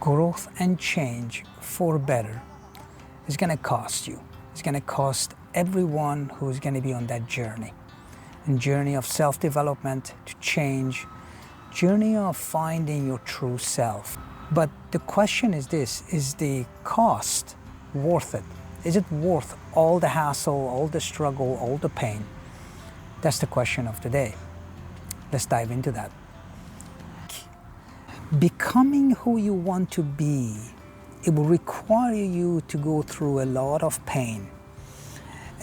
growth and change for better is going to cost you. It's going to cost everyone who's going to be on that journey. And journey of self-development, to change, journey of finding your true self. But the question is this: is the cost worth it? Is it worth all the hassle, all the struggle, all the pain? That's the question of the day. Let's dive into that. Becoming who you want to be, it will require you to go through a lot of pain,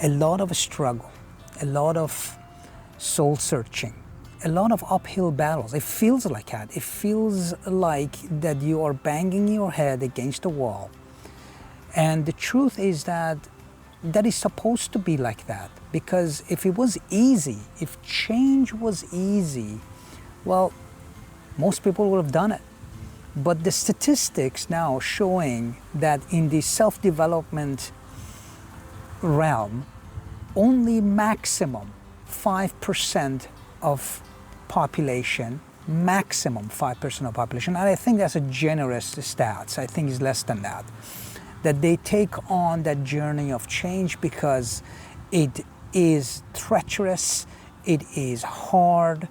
a lot of struggle, a lot of soul searching, a lot of uphill battles. It feels like that. It feels like that you are banging your head against the wall. And the truth is that that is supposed to be like that, because if it was easy, if change was easy, well, most people would have done it. But the statistics now showing that in the self-development realm, only maximum 5% of population, maximum 5% of population, and I think that's a generous stats, I think it's less than that they take on that journey of change, because it is treacherous, it is hard,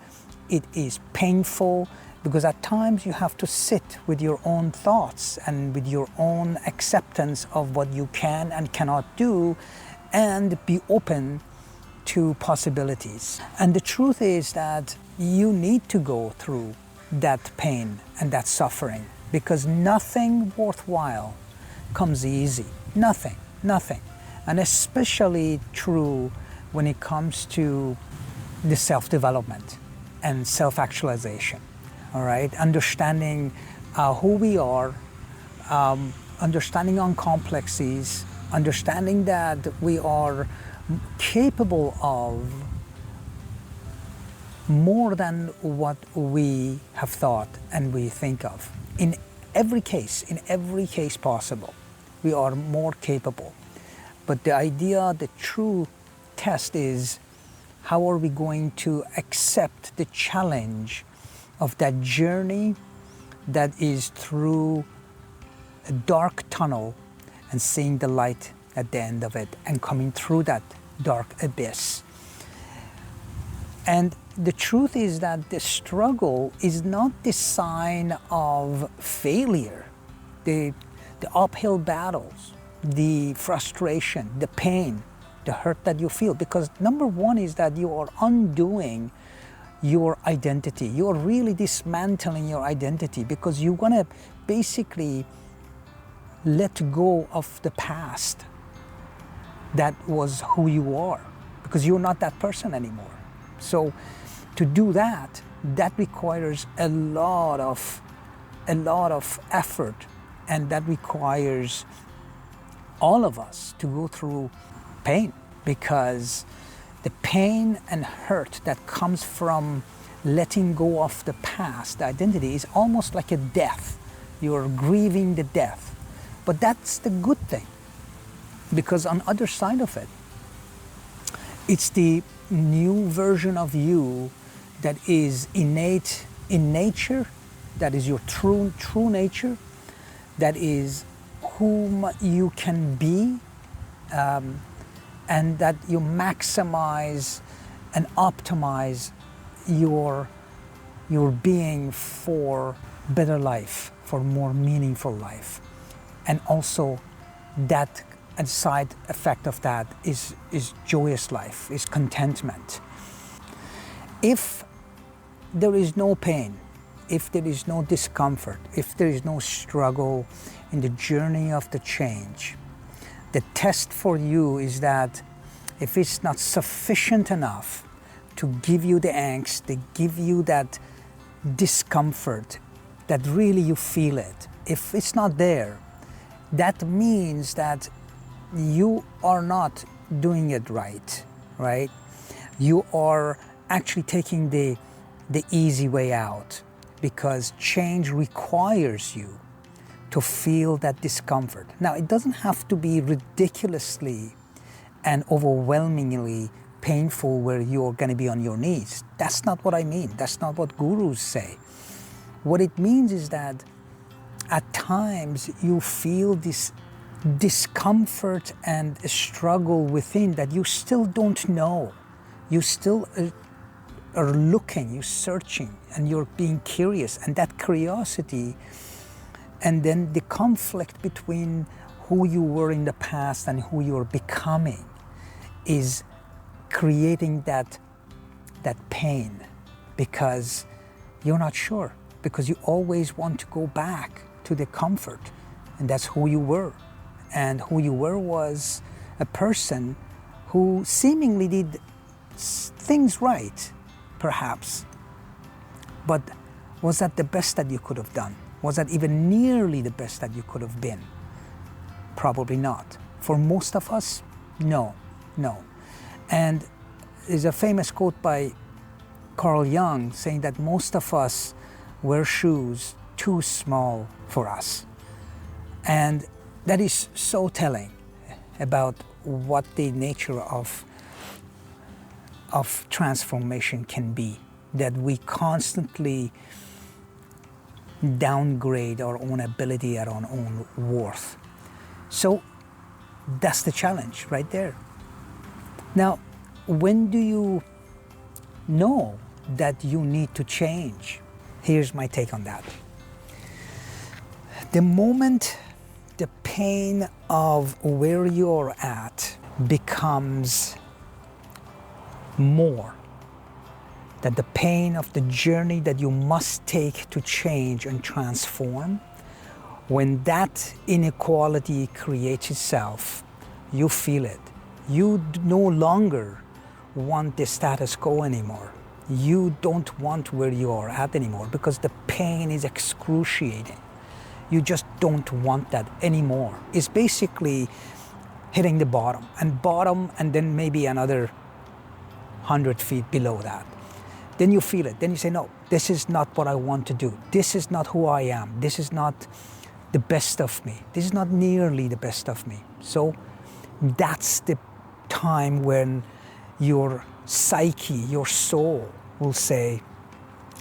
it is painful, because at times you have to sit with your own thoughts and with your own acceptance of what you can and cannot do, and be open to possibilities. And the truth is that you need to go through that pain and that suffering, because nothing worthwhile comes easy. Nothing. And especially true when it comes to the self-development and self-actualization. All right, understanding who we are, understanding on complexities, understanding that we are capable of more than what we have thought and we think of. In every case possible, we are more capable. But the idea, the true test is, how are we going to accept the challenge of that journey that is through a dark tunnel and seeing the light at the end of it and coming through that dark abyss. And the truth is that the struggle is not the sign of failure. The uphill battles, the frustration, the pain, the hurt that you feel, because number one is that you are undoing your identity. You're really dismantling your identity, because you want to basically let go of the past that was who you are, because you're not that person anymore. So to do that, that requires a lot of effort, and that requires all of us to go through pain, because the pain and hurt that comes from letting go of the past, the identity, is almost like a death. You're grieving the death. But that's the good thing, because on the other side of it, it's the new version of you that is innate in nature, that is your true nature, that is whom you can be, and that you maximize and optimize your being for better life, for more meaningful life. And also that side effect of that is joyous life, is contentment. If there is no pain, if there is no discomfort, if there is no struggle in the journey of the change, the test for you is that if it's not sufficient enough to give you the angst, to give you that discomfort, that really you feel it, if it's not there, that means that you are not doing it right? You are actually taking the easy way out, because change requires you to feel that discomfort. Now, it doesn't have to be ridiculously and overwhelmingly painful where you're going to be on your knees. That's not what I mean. That's not what gurus say. What it means is that at times you feel this discomfort and struggle within that you still don't know. You still are looking, you're searching, and you're being curious. And that curiosity, and then the conflict between who you were in the past and who you're becoming, is creating that pain, because you're not sure, because you always want to go back to the comfort, and that's who you were. And who you were was a person who seemingly did things right, perhaps, but was that the best that you could have done? Was that even nearly the best that you could have been? Probably not. For most of us, no. And there's a famous quote by Carl Jung saying that most of us wear shoes too small for us. And that is so telling about what the nature of transformation can be, that we constantly downgrade our own ability and our own worth. So that's the challenge right there. Now, when do you know that you need to change? Here's my take on that. The moment the pain of where you're at becomes more than the pain of the journey that you must take to change and transform, when that inequality creates itself, you feel it. You no longer want the status quo anymore. You don't want where you are at anymore because the pain is excruciating. You just don't want that anymore. It's basically hitting the bottom and then maybe another 100 feet below that. Then you feel it. Then you say, no, this is not what I want to do. This is not who I am. This is not the best of me. This is not nearly the best of me. So that's the time when your psyche, your soul will say,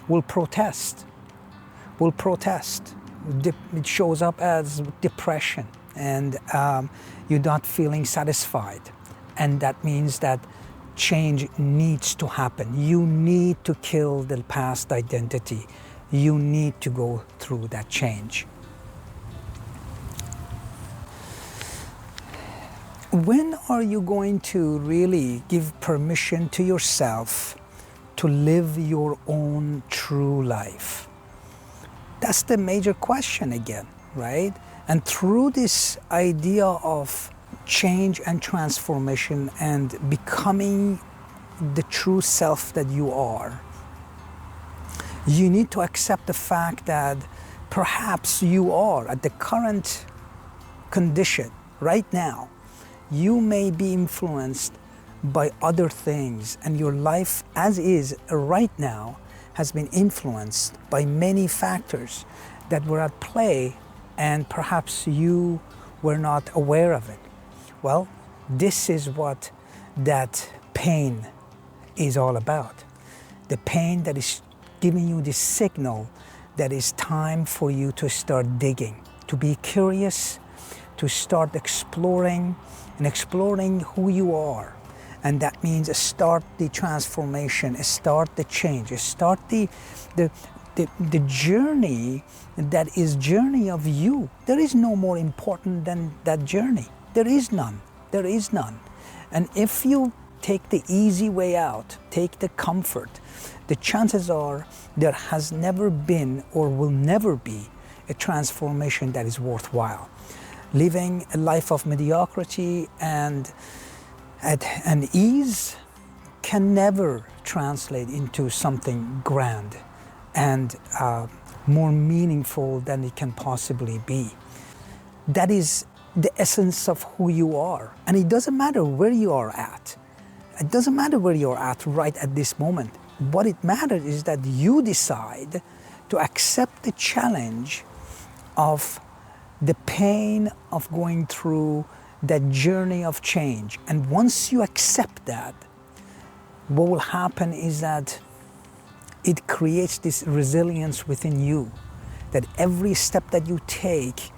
will protest. It shows up as depression, and you're not feeling satisfied. And that means that change needs to happen. You need to kill the past identity. You need to go through that change. When are you going to really give permission to yourself to live your own true life? That's the major question again, right? And through this idea of change and transformation and becoming the true self that you are, you need to accept the fact that perhaps you are at the current condition right now. You may be influenced by other things, and your life as is right now has been influenced by many factors that were at play, and perhaps you were not aware of it. Well, this is what that pain is all about. The pain that is giving you this signal that it's time for you to start digging, to be curious, to start exploring who you are. And that means start the transformation, start the change, start the journey that is journey of you. There is no more important than that journey. There is none. And if you take the easy way out, take the comfort, the chances are there has never been or will never be a transformation that is worthwhile. Living a life of mediocrity and ease can never translate into something grand and more meaningful than it can possibly be. That is the essence of who you are. And it doesn't matter where you are at. It doesn't matter where you're at right at this moment. What it matters is that you decide to accept the challenge of the pain of going through that journey of change. And once you accept that, what will happen is that it creates this resilience within you that every step that you take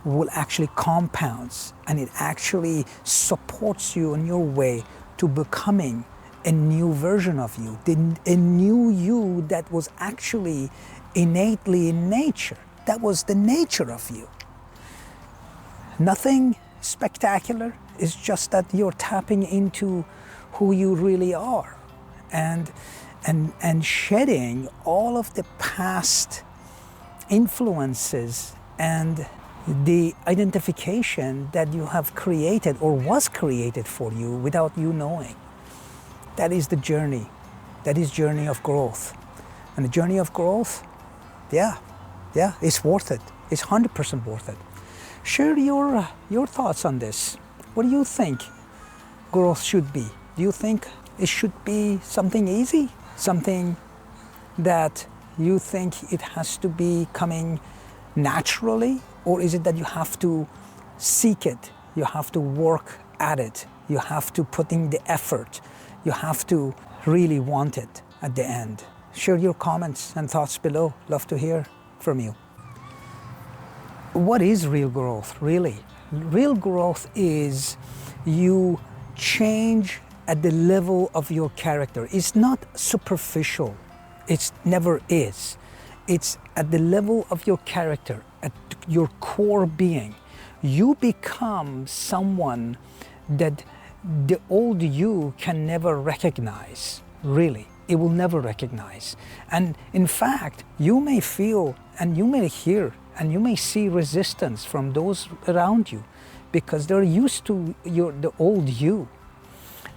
will actually compounds, and it actually supports you on your way to becoming a new version of you, a new you that was actually innately in nature. That was the nature of you. Nothing spectacular. It's just that you're tapping into who you really are, and shedding all of the past influences and the identification that you have created or was created for you without you knowing. That is the journey. That is journey of growth. And the journey of growth, yeah, it's worth it. It's 100% worth it. Share your thoughts on this. What do you think growth should be? Do you think it should be something easy? Something that you think it has to be coming naturally? Or is it that you have to seek it? You have to work at it. You have to put in the effort. You have to really want it at the end. Share your comments and thoughts below. Love to hear from you. What is real growth, really? Real growth is you change at the level of your character. It's not superficial. It never is. It's at the level of your character, at your core being. You become someone that the old you can never recognize, really. It will never recognize. And in fact, you may feel and you may hear and you may see resistance from those around you because they're used to the old you.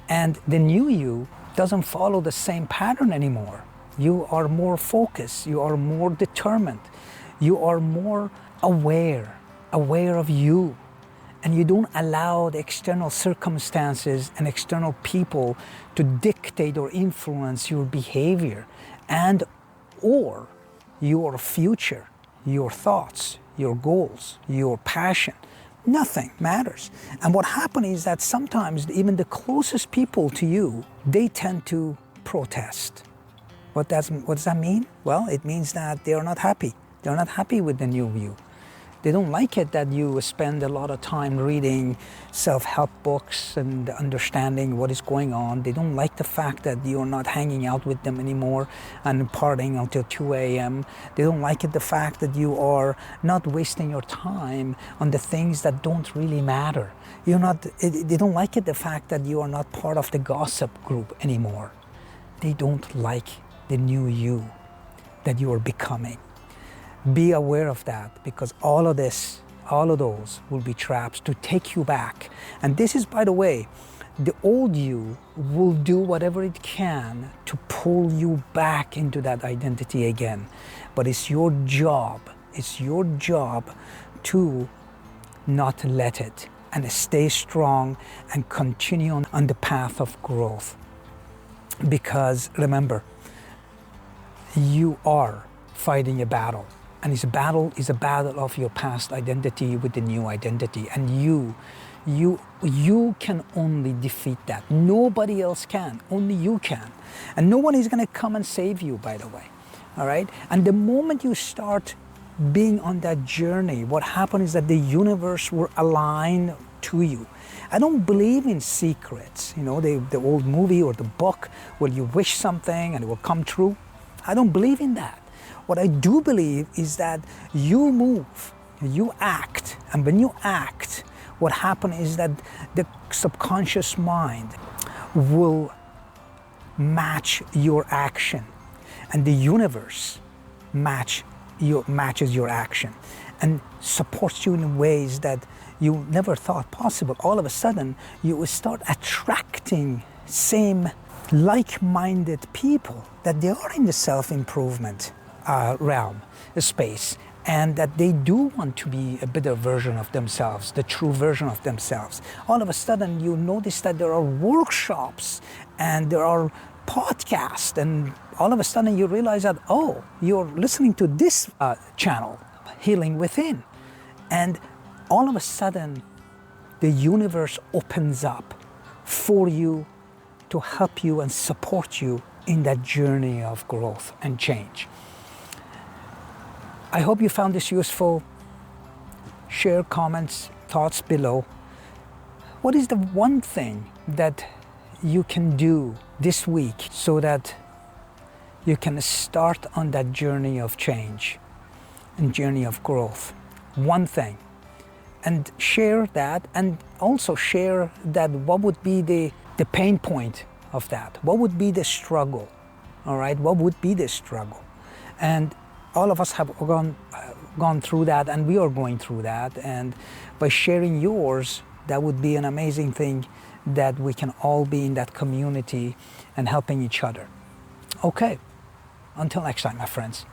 And the new you doesn't follow the same pattern anymore. You are more focused, you are more determined, you are more aware of you. And you don't allow the external circumstances and external people to dictate or influence your behavior and or your future, your thoughts, your goals, your passion. Nothing matters. And what happens is that sometimes even the closest people to you, they tend to protest. What does that mean? Well, it means that they are not happy. They're not happy with the new you. They don't like it that you spend a lot of time reading self-help books and understanding what is going on. They don't like the fact that you're not hanging out with them anymore and partying until 2 a.m. They don't like it the fact that you are not wasting your time on the things that don't really matter. They don't like it the fact that you are not part of the gossip group anymore. They don't like the new you that you are becoming. Be aware of that, because all of those will be traps to take you back. And this is, by the way, the old you will do whatever it can to pull you back into that identity again. But it's your job to not let it, and stay strong and continue on the path of growth. Because remember, you are fighting a battle. And this battle is a battle of your past identity with the new identity. And you can only defeat that. Nobody else can, only you can. And no one is gonna come and save you, by the way, all right? And the moment you start being on that journey, what happens is that the universe will align to you. I don't believe in secrets, the old movie or the book where you wish something and it will come true. I don't believe in that. What I do believe is that you move, you act, and when you act, what happens is that the subconscious mind will match your action, and the universe matches your action and supports you in ways that you never thought possible. All of a sudden, you will start attracting same like-minded people, that they are in the self-improvement realm, space, and that they do want to be a better version of themselves, the true version of themselves. All of a sudden, you notice that there are workshops and there are podcasts, and all of a sudden you realize that, oh, you're listening to this channel, Healing Within. And all of a sudden, the universe opens up for you to help you and support you in that journey of growth and change. I hope you found this useful. Share comments, thoughts below. What is the one thing that you can do this week so that you can start on that journey of change and journey of growth? One thing. And share that, and also share that what would be the pain point of that? What would be the struggle? All right, what would be the struggle? And all of us have gone through that, and we are going through that. And by sharing yours, that would be an amazing thing, that we can all be in that community and helping each other. Okay, until next time, my friends.